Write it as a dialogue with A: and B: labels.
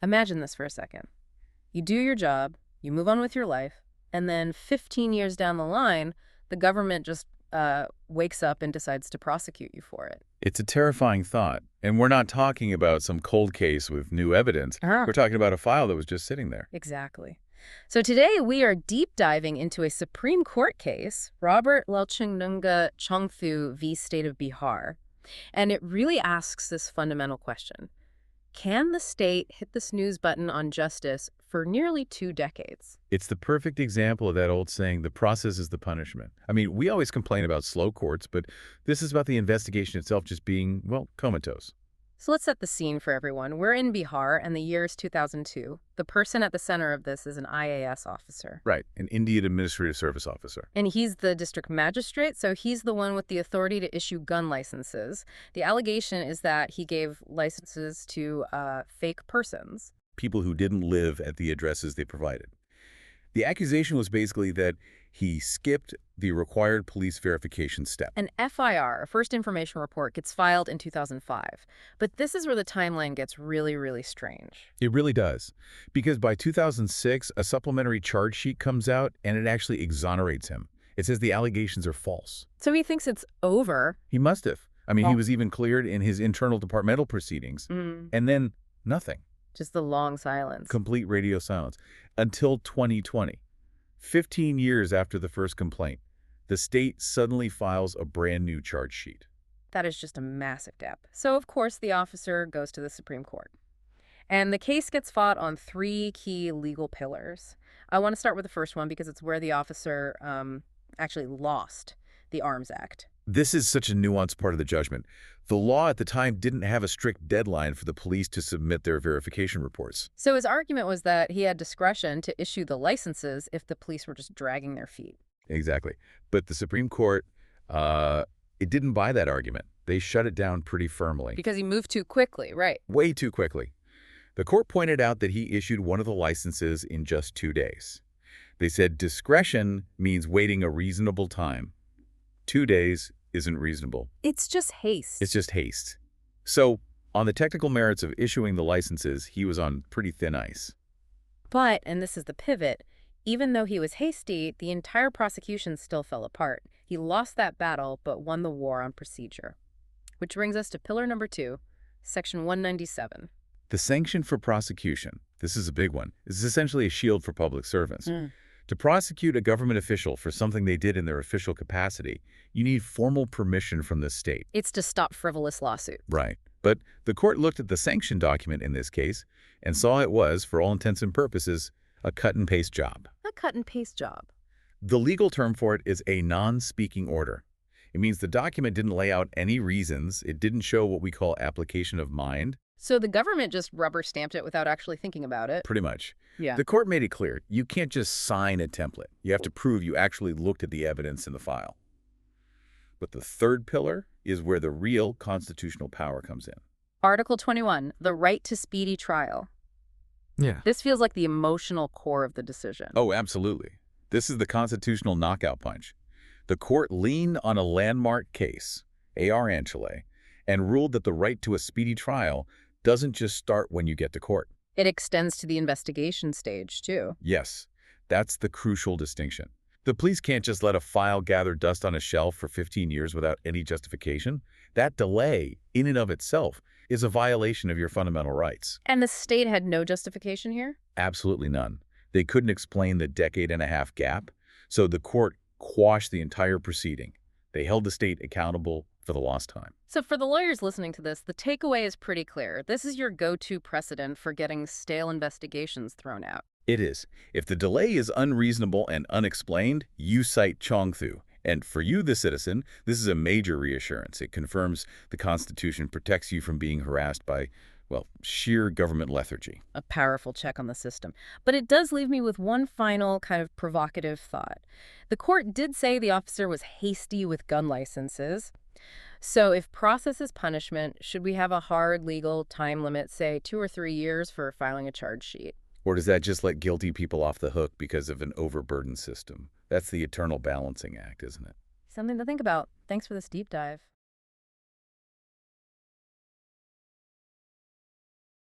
A: Imagine this for a second. You do your job, you move on with your life, and then 15 years down the line, the government just wakes up and decides to prosecute you for it.
B: It's a terrifying thought. And we're not talking about some cold case with new evidence. We're talking about a file that was just sitting there.
A: Exactly. So today we are deep diving into a Supreme Court case, Robert Lalchungnunga Chongthu v. State of Bihar. And it really asks this fundamental question. Can the state hit the snooze button on justice for nearly 2 decades?
B: It's the perfect example of that old saying, the process is the punishment. I mean, we always complain about slow courts, but this is about the investigation itself just being, well, comatose.
A: So let's set the scene for everyone. We're in Bihar, and the year is 2002. The person at the center of this is an IAS officer.
B: Right, an Indian Administrative Service officer.
A: And he's the district magistrate, so he's the one with the authority to issue gun licenses. The allegation is that he gave licenses to fake persons.
B: People who didn't live at the addresses they provided. The accusation was basically that he skipped the required police verification step.
A: An FIR, a First Information Report, gets filed in 2005. But this is where the timeline gets really, really strange.
B: It really does. Because by 2006, a supplementary charge sheet comes out and it actually exonerates him. It says the allegations are false.
A: So he thinks it's over.
B: He must have. I mean, he was even cleared in his internal departmental proceedings. And then nothing.
A: Just the long silence.
B: Complete radio silence. Until 2020. 15 years after the first complaint, the state suddenly files a brand new charge sheet.
A: That is just a massive gap. So, of course, the officer goes to the Supreme Court. And the case gets fought on 3 key legal pillars. I want to start with the first one because it's where the officer actually lost the Arms Act.
B: This is such a nuanced part of the judgment. The law at the time didn't have a strict deadline for the police to submit their verification reports.
A: So his argument was that he had discretion to issue the licenses if the police were just dragging their feet.
B: Exactly. But the Supreme Court, it didn't buy that argument. They shut it down pretty firmly.
A: Because he moved too quickly, right?
B: Way too quickly. The court pointed out that he issued one of the licenses in just 2 days. They said discretion means waiting a reasonable time. 2 days isn't reasonable.
A: It's just haste.
B: It's just haste. So, on the technical merits of issuing the licenses, he was on pretty thin ice.
A: But, and this is the pivot, even though he was hasty, the entire prosecution still fell apart. He lost that battle, but won the war on procedure. Which brings us to pillar number 2, section 197.
B: The sanction for prosecution, this is a big one, is essentially a shield for public servants. To prosecute a government official for something they did in their official capacity, you need formal permission from the state.
A: It's to stop frivolous lawsuits.
B: Right. But the court looked at the sanction document in this case and saw it was, for all intents and purposes, a cut-and-paste job.
A: A cut-and-paste job.
B: The legal term for it is a non-speaking order. It means the document didn't lay out any reasons. It didn't show what we call application of mind.
A: So the government just rubber-stamped it without actually thinking about it.
B: Pretty much.
A: Yeah.
B: The court made it clear, you can't just sign a template. You have to prove you actually looked at the evidence in the file. But the third pillar is where the real constitutional power comes in.
A: Article 21, the right to speedy trial.
B: Yeah.
A: This feels like the emotional core of the decision.
B: Oh, absolutely. This is the constitutional knockout punch. The court leaned on a landmark case, A.R. Anchele, and ruled that the right to a speedy trial doesn't just start when you get to court.
A: It extends to the investigation stage, too.
B: Yes, that's the crucial distinction. The police can't just let a file gather dust on a shelf for 15 years without any justification. That delay, in and of itself, is a violation of your fundamental rights.
A: And the state had no justification here?
B: Absolutely none. They couldn't explain the decade-and-a-half gap, so the court quashed the entire proceeding. They held the state accountable for the lost time.
A: So for the lawyers listening to this, the takeaway is pretty clear. This is your go-to precedent for getting stale investigations thrown out.
B: It is. If the delay is unreasonable and unexplained, you cite Chongthu. And for you, the citizen, this is a major reassurance. It confirms the Constitution protects you from being harassed by, well, sheer government lethargy.
A: A powerful check on the system. But it does leave me with one final kind of provocative thought. The court did say the officer was hasty with gun licenses. So if process is punishment, should we have a hard legal time limit, say 2 or 3 years for filing a charge sheet?
B: Or does that just let guilty people off the hook because of an overburdened system? That's the eternal balancing act, isn't it?
A: Something to think about. Thanks for this deep dive.